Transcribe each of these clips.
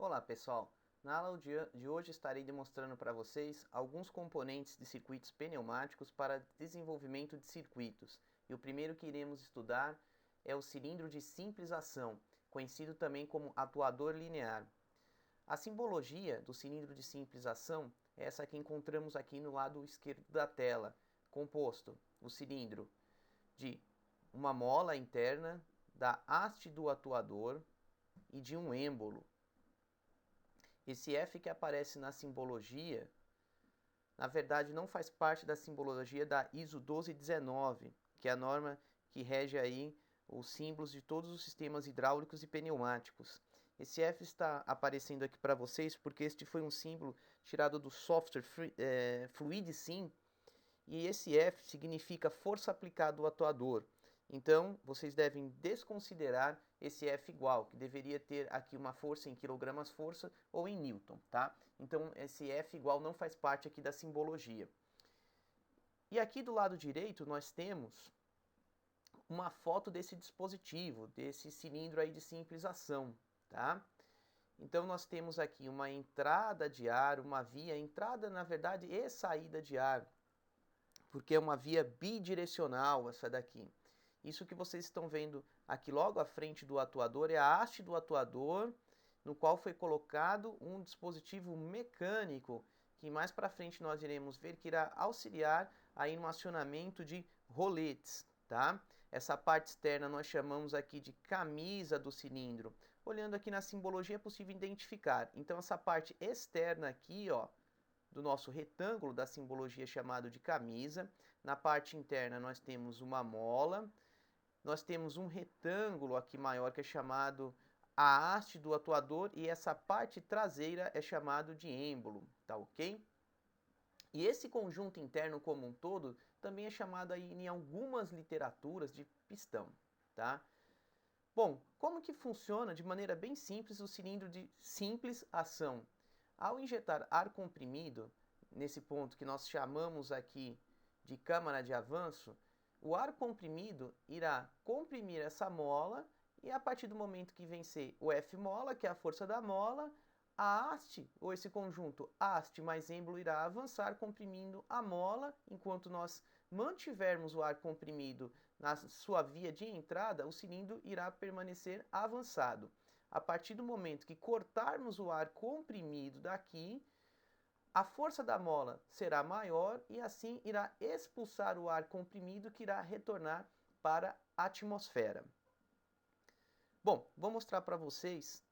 Olá pessoal, na aula de hoje estarei demonstrando para vocês alguns componentes de circuitos pneumáticos para desenvolvimento de circuitos. E o primeiro que iremos estudar é o cilindro de simples ação, conhecido também como atuador linear. A simbologia do cilindro de simples ação é essa que encontramos aqui no lado esquerdo da tela, composto o cilindro de uma mola interna, da haste do atuador e de um êmbolo. Esse F que aparece na simbologia, na verdade não faz parte da simbologia da ISO 1219, que é a norma que rege aí os símbolos de todos os sistemas hidráulicos e pneumáticos. Esse F está aparecendo aqui para vocês porque este foi um símbolo tirado do software FluidSim, e esse F significa força aplicada ao atuador. Então, vocês devem desconsiderar esse F igual, que deveria ter aqui uma força em quilogramas-força ou em Newton, tá? Então, esse F igual não faz parte aqui da simbologia. E aqui do lado direito nós temos uma foto desse dispositivo, desse cilindro aí de simples ação, tá? Então nós temos aqui uma entrada de ar, uma via, entrada na verdade e saída de ar, porque é uma via bidirecional essa daqui. Isso que vocês estão vendo aqui logo à frente do atuador é a haste do atuador, no qual foi colocado um dispositivo mecânico, que mais para frente nós iremos ver que irá auxiliar aí no acionamento de roletes, tá? Essa parte externa nós chamamos aqui de camisa do cilindro. Olhando aqui na simbologia é possível identificar. Então essa parte externa aqui, ó, do nosso retângulo da simbologia chamado de camisa. Na parte interna nós temos uma mola, nós temos um retângulo aqui maior que é chamado a haste do atuador e essa parte traseira é chamado de êmbolo, tá ok? E esse conjunto interno como um todo também é chamado aí em algumas literaturas de pistão, tá? Bom, como que funciona de maneira bem simples o cilindro de simples ação? Ao injetar ar comprimido, nesse ponto que nós chamamos aqui de câmara de avanço, o ar comprimido irá comprimir essa mola e a partir do momento que vencer o F mola, que é a força da mola, a haste, ou esse conjunto haste mais êmbolo irá avançar comprimindo a mola, enquanto nós mantivermos o ar comprimido na sua via de entrada, o cilindro irá permanecer avançado. A partir do momento que cortarmos o ar comprimido daqui, a força da mola será maior e assim irá expulsar o ar comprimido que irá retornar para a atmosfera. Bom, vou mostrar para vocês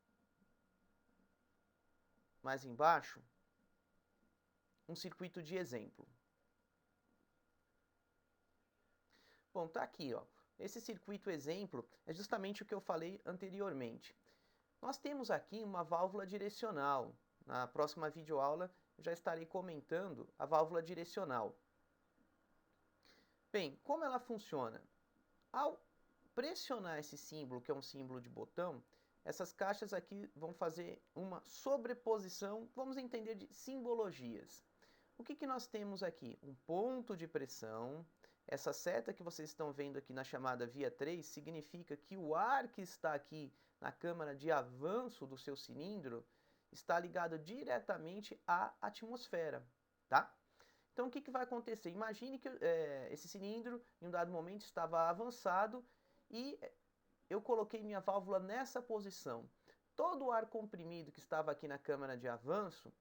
mais embaixo um circuito de exemplo. Bom, tá aqui, ó. Esse circuito exemplo é justamente o que eu falei anteriormente. Nós temos aqui uma válvula direcional. Na próxima videoaula eu já estarei comentando a válvula direcional. Bem, como ela funciona? Ao pressionar esse símbolo, que é um símbolo de botão, essas caixas aqui vão fazer uma sobreposição, vamos entender de simbologias. O que nós temos aqui? Um ponto de pressão. Essa seta que vocês estão vendo aqui na chamada via 3 significa que o ar que está aqui na câmara de avanço do seu cilindro está ligado diretamente à atmosfera, tá? Então o que vai acontecer? Imagine que esse cilindro em um dado momento estava avançado e eu coloquei minha válvula nessa posição. Todo o ar comprimido que estava aqui na câmara de avanço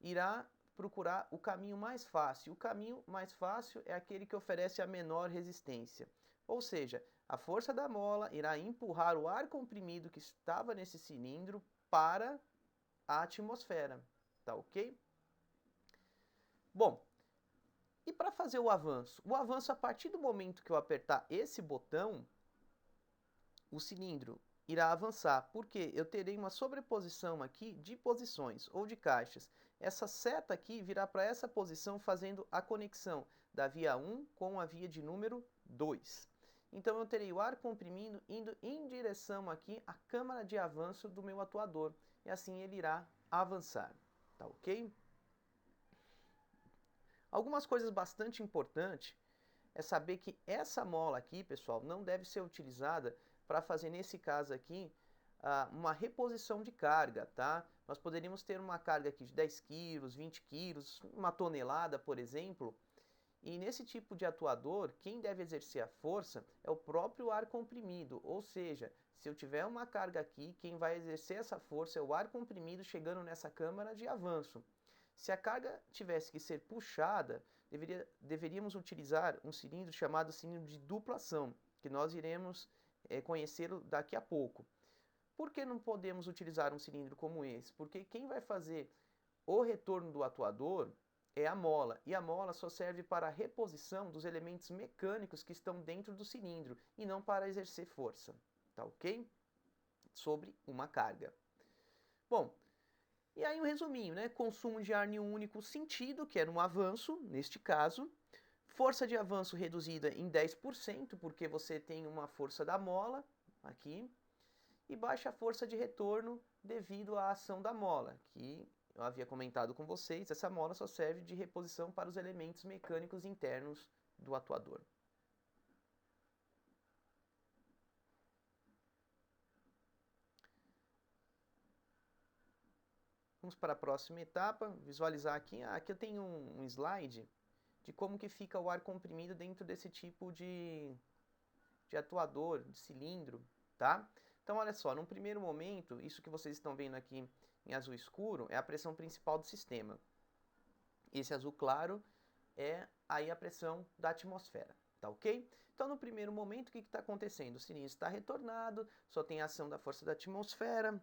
irá procurar o caminho mais fácil. O caminho mais fácil é aquele que oferece a menor resistência. Ou seja, a força da mola irá empurrar o ar comprimido que estava nesse cilindro para a atmosfera. Tá ok? Bom, e para fazer o avanço? O avanço, a partir do momento que eu apertar esse botão, o cilindro irá avançar, porque eu terei uma sobreposição aqui de posições ou de caixas. Essa seta aqui virá para essa posição fazendo a conexão da via 1 com a via de número 2. Então eu terei o ar comprimido indo em direção aqui à câmara de avanço do meu atuador, e assim ele irá avançar, tá ok? Algumas coisas bastante importantes é saber que essa mola aqui, pessoal, não deve ser utilizada para fazer, nesse caso aqui, uma reposição de carga, tá? Nós poderíamos ter uma carga aqui de 10 quilos, 20 quilos, uma tonelada, por exemplo, e nesse tipo de atuador, quem deve exercer a força é o próprio ar comprimido, ou seja, se eu tiver uma carga aqui, quem vai exercer essa força é o ar comprimido chegando nessa câmara de avanço. Se a carga tivesse que ser puxada, deveríamos utilizar um cilindro chamado cilindro de duplação, que nós iremos conhecê-lo daqui a pouco. Por que não podemos utilizar um cilindro como esse? Porque quem vai fazer o retorno do atuador é a mola, e a mola só serve para a reposição dos elementos mecânicos que estão dentro do cilindro e não para exercer força, tá ok? Sobre uma carga. Bom, e aí um resuminho, né? Consumo de ar em um único sentido, que era um avanço, neste caso. Força de avanço reduzida em 10%, porque você tem uma força da mola aqui, e baixa força de retorno devido à ação da mola, que eu havia comentado com vocês, essa mola só serve de reposição para os elementos mecânicos internos do atuador. Vamos para a próxima etapa, visualizar aqui. Aqui eu tenho um slide de como que fica o ar comprimido dentro desse tipo de atuador, de cilindro, tá? Então, olha só, num primeiro momento, isso que vocês estão vendo aqui em azul escuro é a pressão principal do sistema. Esse azul claro é aí a pressão da atmosfera, tá ok? Então, no primeiro momento, o que está acontecendo? O cilindro está retornado, só tem a ação da força da atmosfera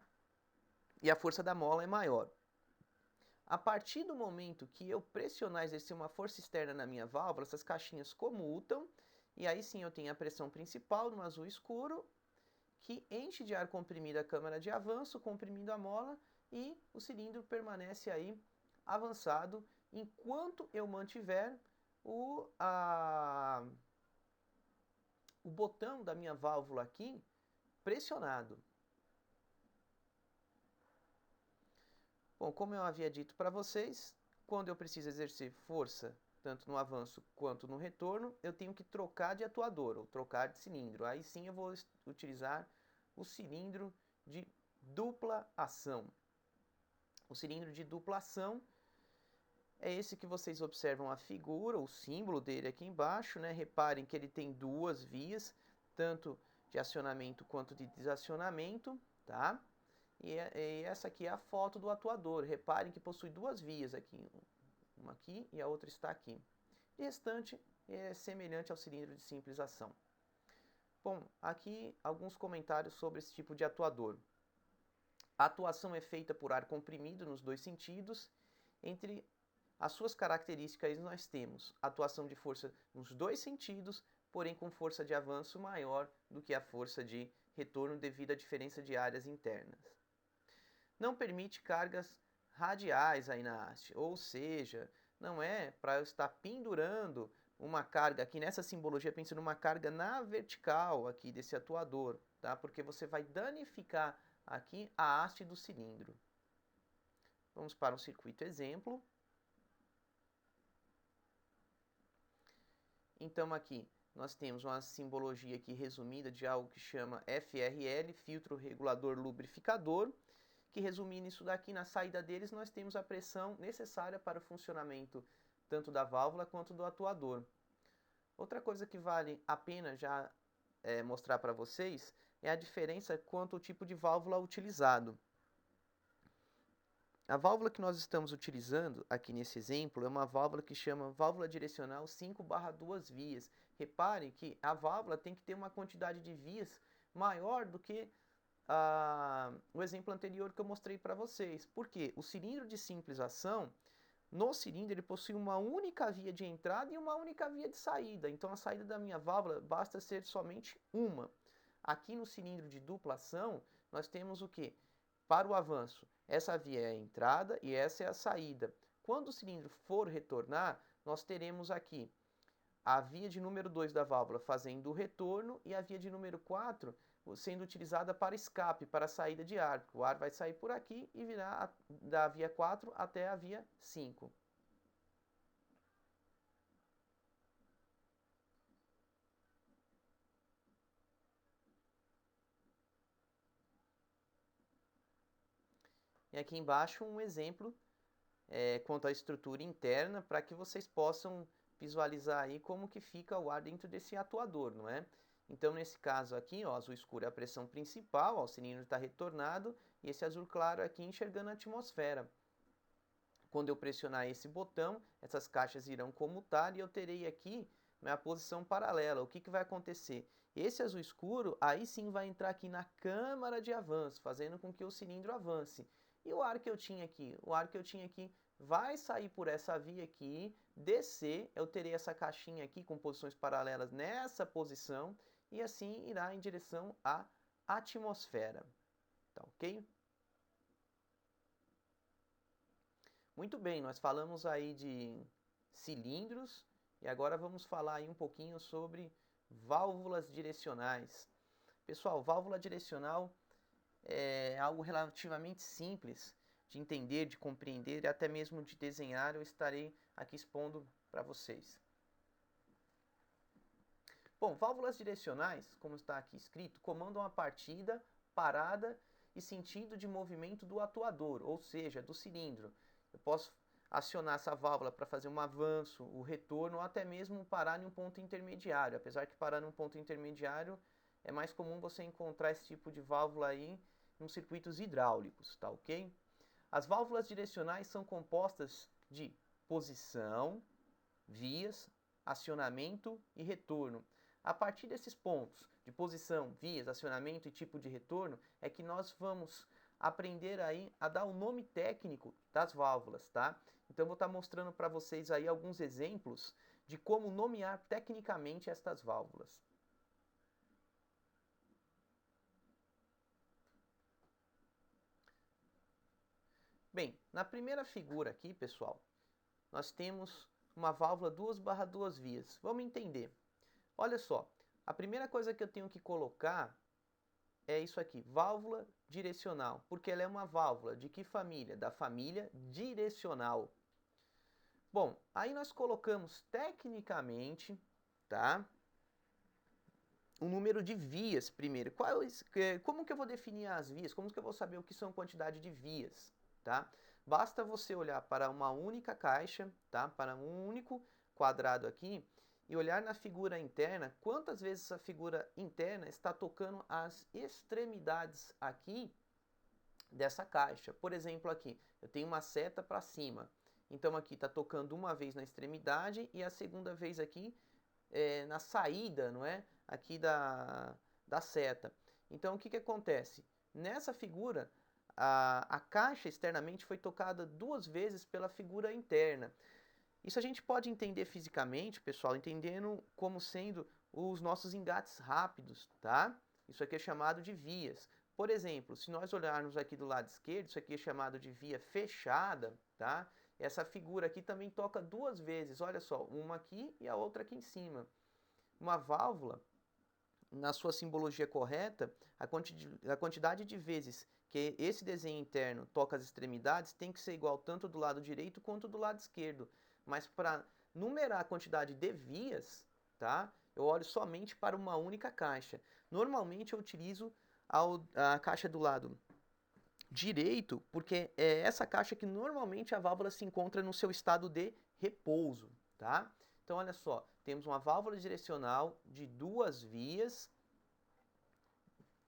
e a força da mola é maior. A partir do momento que eu pressionar e exercer uma força externa na minha válvula, essas caixinhas comutam, e aí sim eu tenho a pressão principal no azul escuro, que enche de ar comprimido a câmara de avanço, comprimindo a mola, e o cilindro permanece aí avançado enquanto eu mantiver o botão da minha válvula aqui pressionado. Bom, como eu havia dito para vocês, quando eu preciso exercer força, tanto no avanço quanto no retorno, eu tenho que trocar de atuador, ou trocar de cilindro. Aí sim eu vou utilizar o cilindro de dupla ação. O cilindro de dupla ação é esse que vocês observam a figura, o símbolo dele aqui embaixo, né? Reparem que ele tem duas vias, tanto de acionamento quanto de desacionamento, tá? E essa aqui é a foto do atuador. Reparem que possui duas vias aqui, uma aqui e a outra está aqui. O restante é semelhante ao cilindro de simples ação. Bom, aqui alguns comentários sobre esse tipo de atuador. A atuação é feita por ar comprimido nos dois sentidos. Entre as suas características nós temos atuação de força nos dois sentidos, porém com força de avanço maior do que a força de retorno devido à diferença de áreas internas. Não permite cargas radiais aí na haste, ou seja, não é para eu estar pendurando uma carga aqui nessa simbologia, pensando numa carga na vertical aqui desse atuador, tá? Porque você vai danificar aqui a haste do cilindro. Vamos para um circuito exemplo. Então aqui nós temos uma simbologia aqui resumida de algo que chama FRL, filtro regulador lubrificador, que resumindo isso daqui, na saída deles nós temos a pressão necessária para o funcionamento tanto da válvula quanto do atuador. Outra coisa que vale a pena já mostrar para vocês é a diferença quanto ao tipo de válvula utilizado. A válvula que nós estamos utilizando aqui nesse exemplo é uma válvula que chama válvula direcional 5/2 vias. Reparem que a válvula tem que ter uma quantidade de vias maior do que o exemplo anterior que eu mostrei para vocês. Por quê? O cilindro de simples ação, no cilindro ele possui uma única via de entrada e uma única via de saída. Então a saída da minha válvula basta ser somente uma. Aqui no cilindro de dupla ação, nós temos o quê? Para o avanço, essa via é a entrada e essa é a saída. Quando o cilindro for retornar, nós teremos aqui a via de número 2 da válvula fazendo o retorno e a via de número 4 sendo utilizada para escape, para a saída de ar. O ar vai sair por aqui e virá da via 4 até a via 5. e aqui embaixo um exemplo quanto à estrutura interna, para que vocês possam visualizar aí como que fica o ar dentro desse atuador, não é? Então, nesse caso aqui, ó, azul escuro é a pressão principal, ó, o cilindro está retornado, e esse azul claro aqui enxergando a atmosfera. Quando eu pressionar esse botão, essas caixas irão comutar e eu terei aqui a posição paralela. O que, que vai acontecer? Esse azul escuro, aí sim vai entrar aqui na câmara de avanço, fazendo com que o cilindro avance. E o ar que eu tinha aqui? O ar que eu tinha aqui vai sair por essa via aqui, descer, eu terei essa caixinha aqui com posições paralelas nessa posição, e assim irá em direção à atmosfera. Tá ok? Muito bem, nós falamos aí de cilindros e agora vamos falar aí um pouquinho sobre válvulas direcionais. Pessoal, válvula direcional é algo relativamente simples de entender, de compreender e até mesmo de desenhar. Eu estarei aqui expondo para vocês. Bom, válvulas direcionais, como está aqui escrito, comandam a partida, parada e sentido de movimento do atuador, ou seja, do cilindro. Eu posso acionar essa válvula para fazer um avanço, o retorno ou até mesmo parar em um ponto intermediário. Apesar que parar em um ponto intermediário é mais comum você encontrar esse tipo de válvula aí nos circuitos hidráulicos, tá ok? As válvulas direcionais são compostas de posição, vias, acionamento e retorno. A partir desses pontos de posição, vias, acionamento e tipo de retorno é que nós vamos aprender aí a dar o nome técnico das válvulas, tá? Então eu vou estar mostrando para vocês aí alguns exemplos de como nomear tecnicamente estas válvulas. Bem, na primeira figura aqui, pessoal, nós temos uma válvula 2/2 vias. Vamos entender. Olha só, a primeira coisa que eu tenho que colocar é isso aqui, válvula direcional, porque ela é uma válvula de que família? Da família direcional. Bom, aí nós colocamos tecnicamente, tá? O número de vias primeiro. Como que eu vou definir as vias? Como que eu vou saber o que são quantidade de vias, tá? Basta você olhar para uma única caixa, tá? Para um único quadrado aqui e olhar na figura interna, quantas vezes essa figura interna está tocando as extremidades aqui dessa caixa. Por exemplo, aqui, eu tenho uma seta para cima. Então aqui está tocando uma vez na extremidade e a segunda vez aqui na saída, não é? Aqui da seta. Então o que, que acontece? Nessa figura, a caixa externamente foi tocada 2 vezes pela figura interna. Isso a gente pode entender fisicamente, pessoal, entendendo como sendo os nossos engates rápidos, tá? Isso aqui é chamado de vias. Por exemplo, se nós olharmos aqui do lado esquerdo, isso aqui é chamado de via fechada, tá? Essa figura aqui também toca 2 vezes, olha só, uma aqui e a outra aqui em cima. Uma válvula, na sua simbologia correta, a quantidade de vezes que esse desenho interno toca as extremidades tem que ser igual tanto do lado direito quanto do lado esquerdo. Mas para numerar a quantidade de vias, tá? Eu olho somente para uma única caixa. Normalmente eu utilizo a caixa do lado direito, porque é essa caixa que normalmente a válvula se encontra no seu estado de repouso, tá? Então olha só, temos uma válvula direcional de 2 vias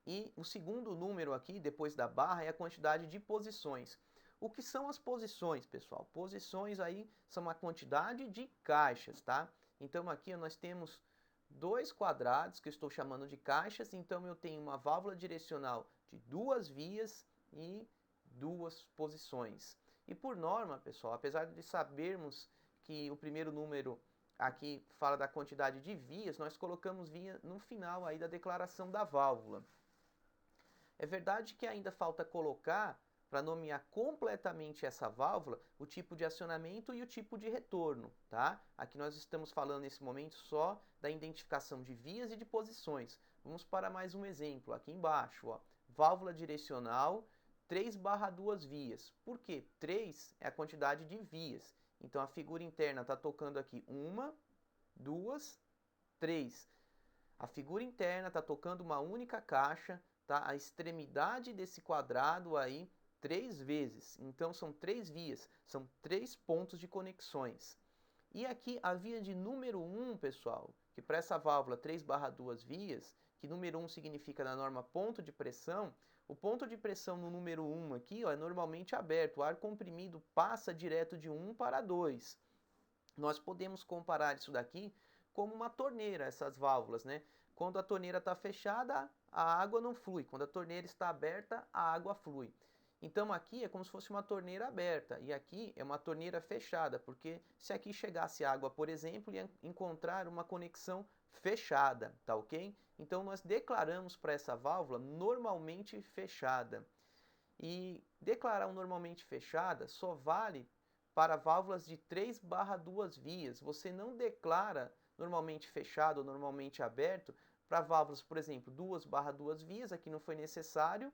e o segundo número aqui, depois da barra, é a quantidade de posições. O que são as posições, pessoal? Posições aí são a quantidade de caixas, tá? Então aqui nós temos 2 quadrados que eu estou chamando de caixas, então eu tenho uma válvula direcional de 2 vias e 2 posições. E por norma, pessoal, apesar de sabermos que o primeiro número aqui fala da quantidade de vias, nós colocamos via no final aí da declaração da válvula. É verdade que ainda falta colocar, para nomear completamente essa válvula, o tipo de acionamento e o tipo de retorno, tá? Aqui nós estamos falando nesse momento só da identificação de vias e de posições. Vamos para mais um exemplo, aqui embaixo, ó. Válvula direcional 3/2 vias. Por quê? 3 é a quantidade de vias. Então a figura interna está tocando aqui 1, 2, 3. A figura interna está tocando uma única caixa, tá? A extremidade desse quadrado aí 3 vezes. Então são 3 vias, são 3 pontos de conexões. E aqui a via de número 1, pessoal, que para essa válvula 3/2 vias, que número 1 significa na norma ponto de pressão, o ponto de pressão no número 1 aqui, ó, é normalmente aberto, o ar comprimido passa direto de 1 para 2. Nós podemos comparar isso daqui como uma torneira, essas válvulas, né? Quando a torneira está fechada, a água não flui. Quando a torneira está aberta, a água flui. Então aqui é como se fosse uma torneira aberta e aqui é uma torneira fechada, porque se aqui chegasse água, por exemplo, ia encontrar uma conexão fechada, tá ok? Então nós declaramos para essa válvula normalmente fechada. E declarar um normalmente fechada só vale para válvulas de 3/2 vias. Você não declara normalmente fechado ou normalmente aberto para válvulas, por exemplo, 2/2 vias, aqui não foi necessário.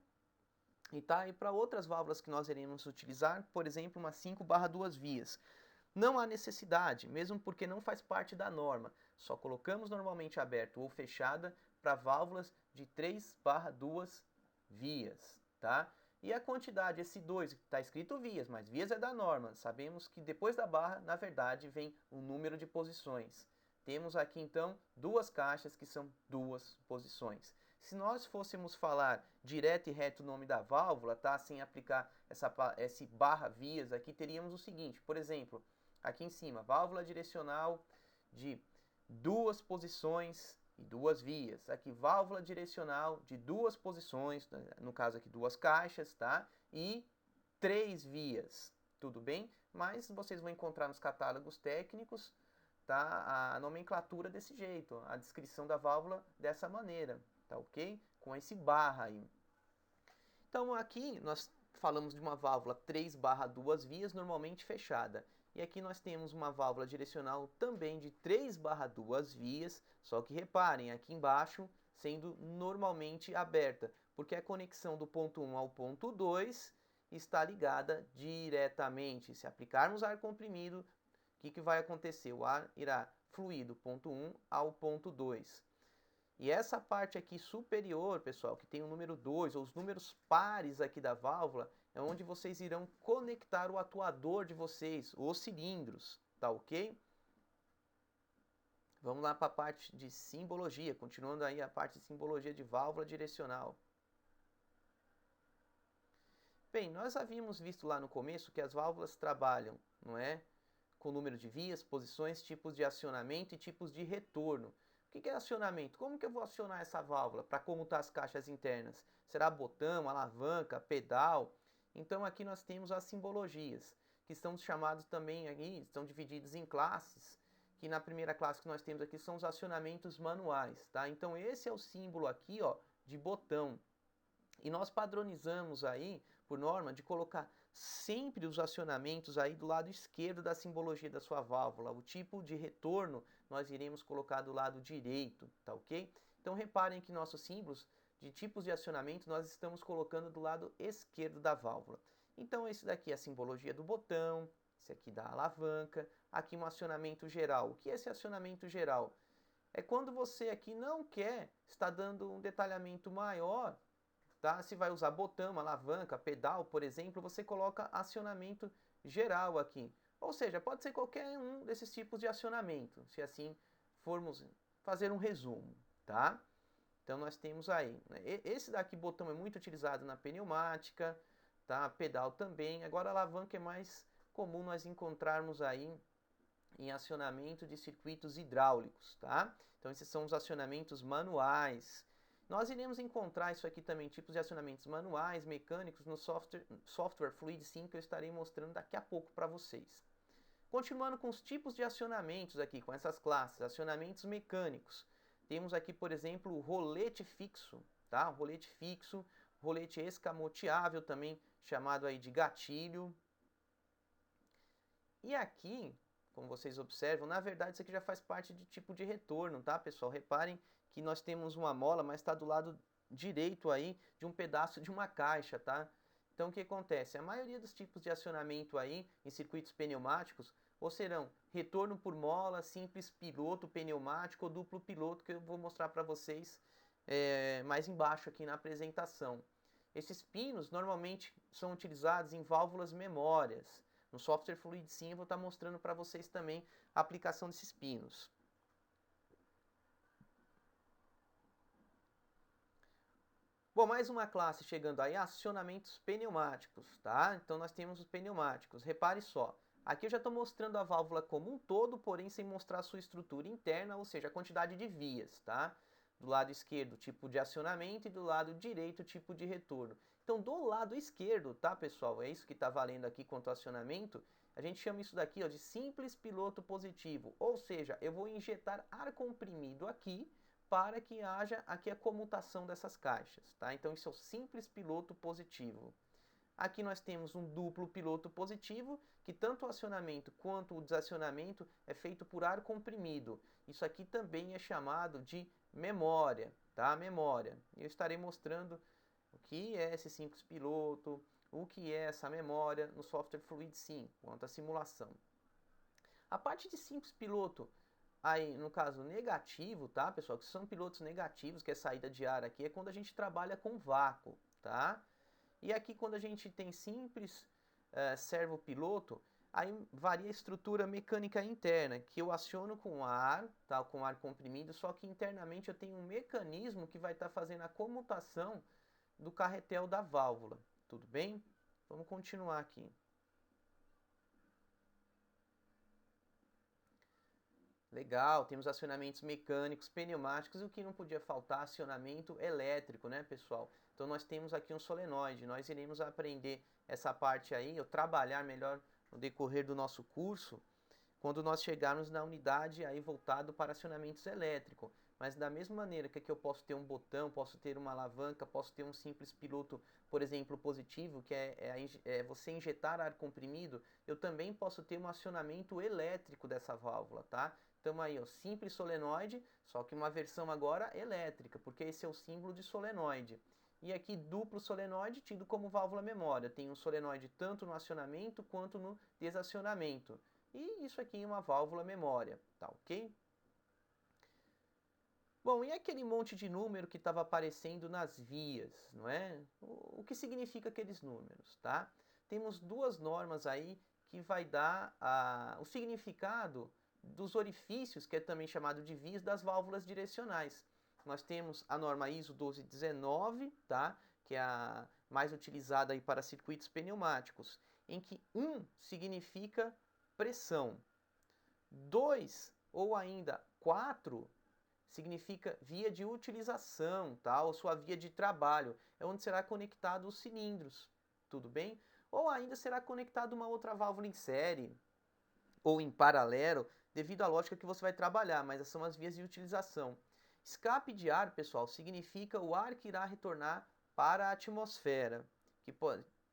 E tá, e para outras válvulas que nós iremos utilizar, por exemplo, uma 5/2 vias. Não há necessidade, mesmo porque não faz parte da norma. Só colocamos normalmente aberto ou fechada para válvulas de 3/2 vias, tá? E a quantidade, esse 2, está escrito vias, mas vias é da norma. Sabemos que depois da barra, na verdade, vem o número de posições. Temos aqui, então, 2 caixas que são 2 posições. Se nós fôssemos falar direto e reto o nome da válvula, tá? Sem aplicar esse barra vias aqui, teríamos o seguinte, por exemplo, aqui em cima, válvula direcional de 2 posições e 2 vias. Aqui, válvula direcional de 2 posições, no caso aqui 2 caixas, tá? E 3 vias, tudo bem? Mas vocês vão encontrar nos catálogos técnicos, tá? A nomenclatura desse jeito, a descrição da válvula dessa maneira, tá ok? Com esse barra aí. Então aqui nós falamos de uma válvula 3/2 vias normalmente fechada. E aqui nós temos uma válvula direcional também de 3/2 vias, só que reparem, aqui embaixo sendo normalmente aberta, porque a conexão do ponto 1 ao ponto 2 está ligada diretamente. Se aplicarmos ar comprimido, o que vai acontecer? O ar irá fluir do ponto 1 ao ponto 2. E essa parte aqui superior, pessoal, que tem o número 2, ou os números pares aqui da válvula, é onde vocês irão conectar o atuador de vocês, os cilindros, tá ok? Vamos lá para a parte de simbologia, continuando aí a parte de simbologia de válvula direcional. Bem, nós havíamos visto lá no começo que as válvulas trabalham, não é? Com número de vias, posições, tipos de acionamento e tipos de retorno. O que é acionamento? Como que eu vou acionar essa válvula para comutar as caixas internas? Será botão, alavanca, pedal? Então aqui nós temos as simbologias, que estão chamados também aqui, estão divididos em classes, que na primeira classe que nós temos aqui são os acionamentos manuais, tá? Então esse é o símbolo aqui, ó, de botão. E nós padronizamos aí, por norma, de colocar sempre os acionamentos aí do lado esquerdo da simbologia da sua válvula. O tipo de retorno nós iremos colocar do lado direito, tá ok? Então reparem que nossos símbolos de tipos de acionamento nós estamos colocando do lado esquerdo da válvula. Então esse daqui é a simbologia do botão, esse aqui da alavanca, aqui um acionamento geral. O que é esse acionamento geral? É quando você aqui não quer estar dando um detalhamento maior, tá? Se vai usar botão, alavanca, pedal, por exemplo, você coloca acionamento geral aqui. Ou seja, pode ser qualquer um desses tipos de acionamento, se assim formos fazer um resumo, tá? Então nós temos aí, né? Esse daqui, botão, é muito utilizado na pneumática, tá? Pedal também. Agora a alavanca é mais comum nós encontrarmos aí em acionamento de circuitos hidráulicos, tá? Então esses são os acionamentos manuais. Nós iremos encontrar isso aqui também, tipos de acionamentos manuais, mecânicos, no software Fluid Sim, que eu estarei mostrando daqui a pouco para vocês. Continuando com os tipos de acionamentos aqui, com essas classes, acionamentos mecânicos. Temos aqui, por exemplo, o rolete fixo, tá? Rolete fixo, rolete escamoteável, também chamado aí de gatilho. E aqui, como vocês observam, na verdade isso aqui já faz parte de tipo de retorno, tá, pessoal? Reparem que nós temos uma mola, mas está do lado direito aí de um pedaço de uma caixa, tá? Então o que acontece? A maioria dos tipos de acionamento aí em circuitos pneumáticos ou serão retorno por mola, simples piloto pneumático ou duplo piloto, que eu vou mostrar para vocês mais embaixo aqui na apresentação. Esses pinos normalmente são utilizados em válvulas memórias. No software Fluid Sim eu vou estar mostrando para vocês também a aplicação desses pinos. Bom, mais uma classe chegando aí, acionamentos pneumáticos, tá? Então nós temos os pneumáticos. Repare só, aqui eu já estou mostrando a válvula como um todo, porém sem mostrar a sua estrutura interna, ou seja, a quantidade de vias, tá? Do lado esquerdo, tipo de acionamento, e do lado direito, tipo de retorno. Então, do lado esquerdo, tá, pessoal? É isso que está valendo aqui quanto ao acionamento. A gente chama isso daqui, ó, de simples piloto positivo, ou seja, eu vou injetar ar comprimido aqui, para que haja aqui a comutação dessas caixas, tá? Então isso é o simples piloto positivo. Aqui nós temos um duplo piloto positivo, que tanto o acionamento quanto o desacionamento é feito por ar comprimido. Isso aqui também é chamado de memória, tá? Memória. Eu estarei mostrando o que é esse simples piloto, o que é essa memória no software Fluid Sim, quanto à simulação. A parte de simples piloto, aí, no caso negativo, tá, pessoal? Que são pilotos negativos, que é saída de ar aqui, é quando a gente trabalha com vácuo, tá? E aqui quando a gente tem simples servopiloto, aí varia a estrutura mecânica interna, que eu aciono com ar, tá? Com ar comprimido, só que internamente eu tenho um mecanismo que vai estar fazendo a comutação do carretel da válvula, tudo bem? Vamos continuar aqui. Legal, temos acionamentos mecânicos, pneumáticos, e o que não podia faltar, acionamento elétrico, né, pessoal? Então nós temos aqui um solenoide, nós iremos aprender essa parte aí, ou trabalhar melhor no decorrer do nosso curso, quando nós chegarmos na unidade aí voltado para acionamentos elétricos. Mas da mesma maneira que aqui eu posso ter um botão, posso ter uma alavanca, posso ter um simples piloto, por exemplo, positivo, que é você injetar ar comprimido, eu também posso ter um acionamento elétrico dessa válvula, tá? Então aí, ó, simples solenoide, só que uma versão agora elétrica, porque esse é o símbolo de solenoide. E aqui duplo solenoide, tido como válvula memória. Tem um solenoide tanto no acionamento quanto no desacionamento. E isso aqui é uma válvula memória, tá ok? Bom, e aquele monte de número que estava aparecendo nas vias, não é? O que significa aqueles números, tá? Temos duas normas aí que vai dar o significado dos orifícios, que é também chamado de vias, das válvulas direcionais. Nós temos a norma ISO 1219, tá? Que é a mais utilizada aí para circuitos pneumáticos, em que 1 significa pressão, 2 ou ainda 4 significa via de utilização, tá? Ou sua via de trabalho, é onde será conectado os cilindros, tudo bem? Ou ainda será conectado uma outra válvula em série ou em paralelo, devido à lógica que você vai trabalhar, mas são as vias de utilização. Escape de ar, pessoal, significa o ar que irá retornar para a atmosfera, que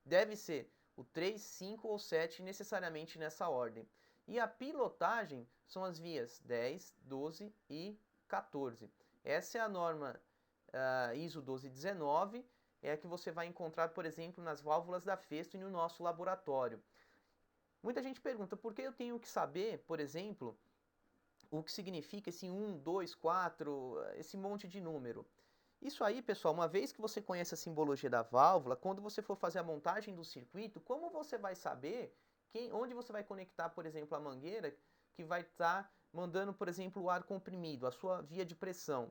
deve ser o 3, 5 ou 7 necessariamente nessa ordem. E a pilotagem são as vias 10, 12 e 14. Essa é a norma ISO 1219, é a que você vai encontrar, por exemplo, nas válvulas da Festo e no nosso laboratório. Muita gente pergunta, por que eu tenho que saber, por exemplo, o que significa esse 1, 2, 4, esse monte de número? Isso aí, pessoal, uma vez que você conhece a simbologia da válvula, quando você for fazer a montagem do circuito, como você vai saber onde você vai conectar, por exemplo, a mangueira que vai estar mandando, por exemplo, o ar comprimido, a sua via de pressão?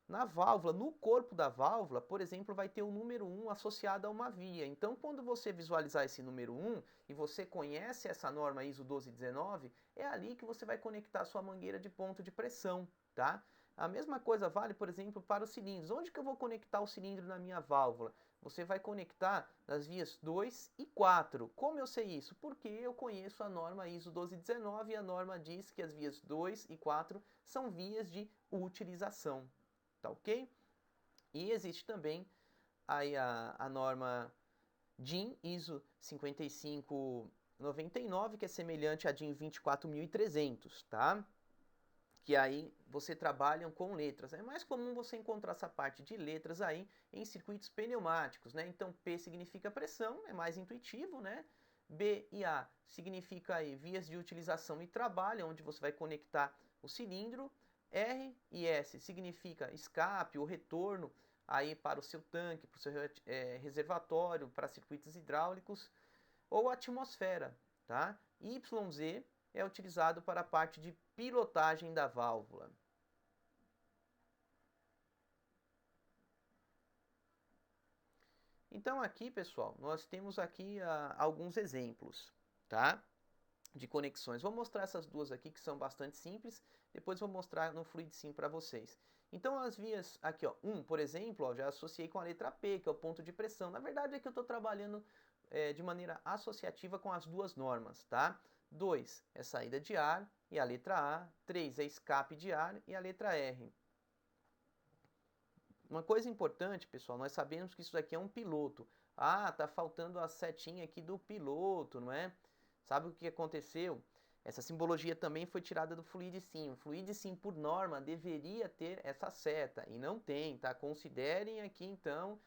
Na válvula, no corpo da válvula, por exemplo, vai ter o número 1 associado a uma via. Então, quando você visualizar esse número 1 e você conhece essa norma ISO 1219, é ali que você vai conectar a sua mangueira de ponto de pressão, tá? A mesma coisa vale, por exemplo, para os cilindros. Onde que eu vou conectar o cilindro na minha válvula? Você vai conectar nas vias 2 e 4. Como eu sei isso? Porque eu conheço a norma ISO 1219 e a norma diz que as vias 2 e 4 são vias de utilização. Tá ok? E existe também aí a norma DIN ISO 5599, que é semelhante à DIN 24300, tá? Que aí você trabalha com letras. É mais comum você encontrar essa parte de letras aí em circuitos pneumáticos, né? Então P significa pressão, é mais intuitivo, né? B e A significa aí vias de utilização e trabalho, onde você vai conectar o cilindro. R e S significa escape ou retorno, aí para o seu tanque, para o seu reservatório, para circuitos hidráulicos ou atmosfera, tá? YZ é utilizado para a parte de pilotagem da válvula. Então aqui, pessoal, nós temos aqui alguns exemplos, tá? De conexões. Vou mostrar essas duas aqui que são bastante simples, depois vou mostrar no FluidSim para vocês. Então as vias aqui, ó, por exemplo, ó, já associei com a letra P, que é o ponto de pressão. Na verdade é que eu estou trabalhando de maneira associativa com as duas normas, tá? 2 é saída de ar e a letra A, 3 é escape de ar e a letra R. Uma coisa importante, pessoal, nós sabemos que isso daqui é um piloto. Ah, tá faltando a setinha aqui do piloto, não é? Sabe o que aconteceu? Essa simbologia também foi tirada do FluidSim. O FluidSim, por norma, deveria ter essa seta e não tem, tá? Considerem aqui então,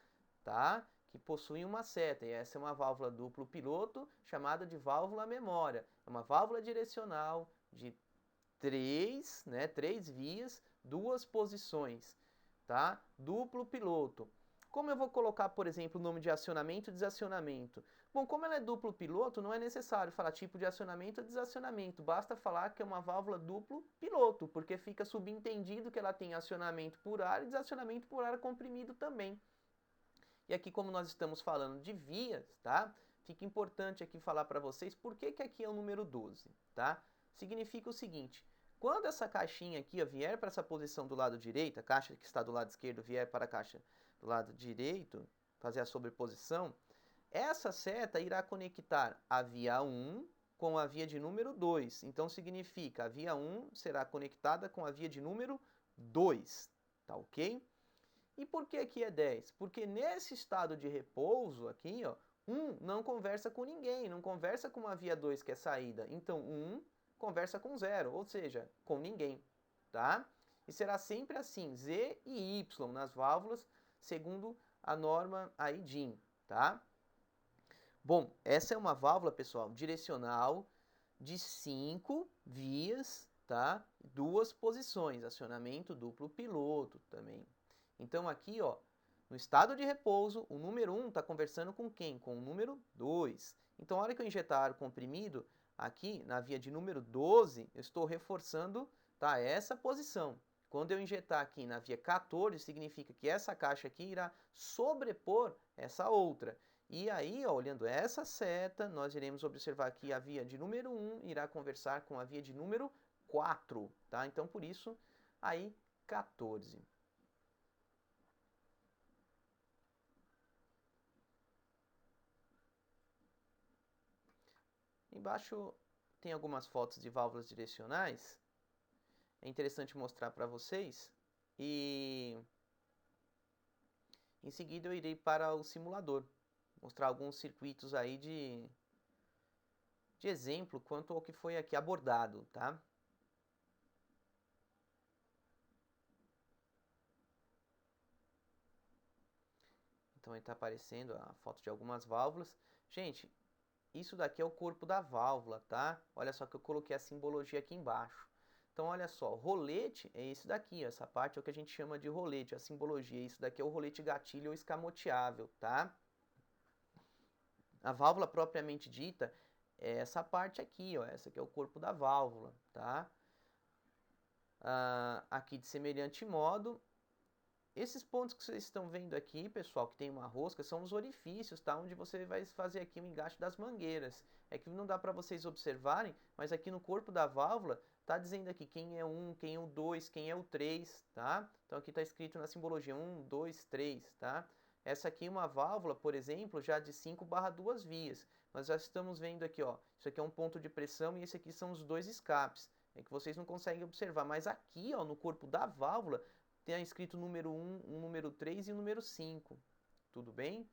tá? Que possui uma seta. E essa é uma válvula duplo piloto chamada de válvula memória. É uma válvula direcional de três vias, duas posições, tá? Duplo piloto. Como eu vou colocar, por exemplo, o nome de acionamento e desacionamento? Bom, como ela é duplo piloto, não é necessário falar tipo de acionamento ou desacionamento. Basta falar que é uma válvula duplo piloto, porque fica subentendido que ela tem acionamento por ar e desacionamento por ar comprimido também. E aqui, como nós estamos falando de vias, tá? Fica importante aqui falar para vocês por que aqui é o número 12, tá? Significa o seguinte: quando essa caixinha aqui ó, vier para essa posição do lado direito, a caixa que está do lado esquerdo vier para a caixa do lado direito, fazer a sobreposição, essa seta irá conectar a via 1 com a via de número 2. Então significa a via 1 será conectada com a via de número 2, tá ok? E por que aqui é 10? Porque nesse estado de repouso aqui, ó, 1 não conversa com ninguém, não conversa com a via 2 que é saída. Então 1 conversa com 0, ou seja, com ninguém, tá? E será sempre assim, Z e Y nas válvulas, segundo a norma aí DIN, tá? Bom, essa é uma válvula, pessoal, direcional de 5 vias, tá? Duas posições, acionamento duplo piloto também. Então aqui, ó, no estado de repouso, o número 1 está conversando com quem? Com o número 2. Então, a hora que eu injetar ar comprimido, aqui na via de número 12, eu estou reforçando, tá, essa posição. Quando eu injetar aqui na via 14, significa que essa caixa aqui irá sobrepor essa outra. E aí, ó, olhando essa seta, nós iremos observar que a via de número 1 irá conversar com a via de número 4, tá? Então, por isso, aí 14. Embaixo tem algumas fotos de válvulas direcionais. É interessante mostrar para vocês. E em seguida eu irei para o simulador. Mostrar alguns circuitos aí de exemplo quanto ao que foi aqui abordado, tá? Então está aparecendo a foto de algumas válvulas. Gente, isso daqui é o corpo da válvula, tá? Olha só que eu coloquei a simbologia aqui embaixo. Então, olha só, rolete é esse daqui, ó, essa parte é o que a gente chama de rolete, a simbologia. Isso daqui é o rolete gatilho ou escamoteável, tá? A válvula propriamente dita é essa parte aqui, ó, essa aqui é o corpo da válvula, tá? Aqui de semelhante modo, esses pontos que vocês estão vendo aqui, pessoal, que tem uma rosca, são os orifícios, tá? Onde você vai fazer aqui o engaste das mangueiras. É que não dá para vocês observarem, mas aqui no corpo da válvula tá dizendo aqui quem é o 1, quem é o 2, quem é o 3, tá? Então aqui está escrito na simbologia 1, 2, 3, tá? Essa aqui é uma válvula, por exemplo, já de 5/2 vias. Nós já estamos vendo aqui, ó, isso aqui é um ponto de pressão e esse aqui são os dois escapes. É que vocês não conseguem observar, mas aqui, ó, no corpo da válvula, tem escrito número 1, um número 3 e o número 5. Tudo bem?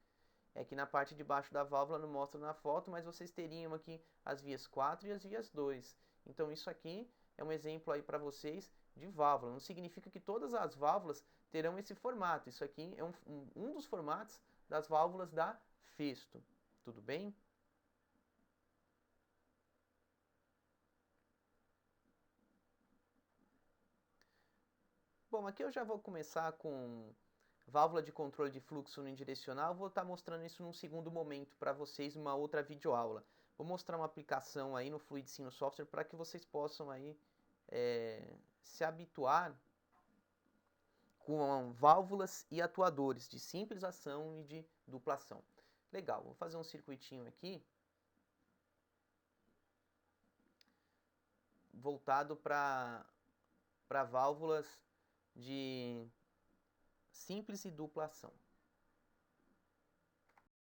É que na parte de baixo da válvula não mostra na foto, mas vocês teriam aqui as vias 4 e as vias 2. Então isso aqui é um exemplo aí para vocês de válvula. Não significa que todas as válvulas terão esse formato. Isso aqui é um dos formatos das válvulas da Festo. Tudo bem? Bom, aqui eu já vou começar com válvula de controle de fluxo unidirecional, vou estar mostrando isso num segundo momento para vocês, numa outra videoaula. Vou mostrar uma aplicação aí no Fluid Sino Software para que vocês possam aí se habituar com válvulas e atuadores de simples ação e de dupla ação. Legal, vou fazer um circuitinho aqui voltado para válvulas de simples e dupla ação.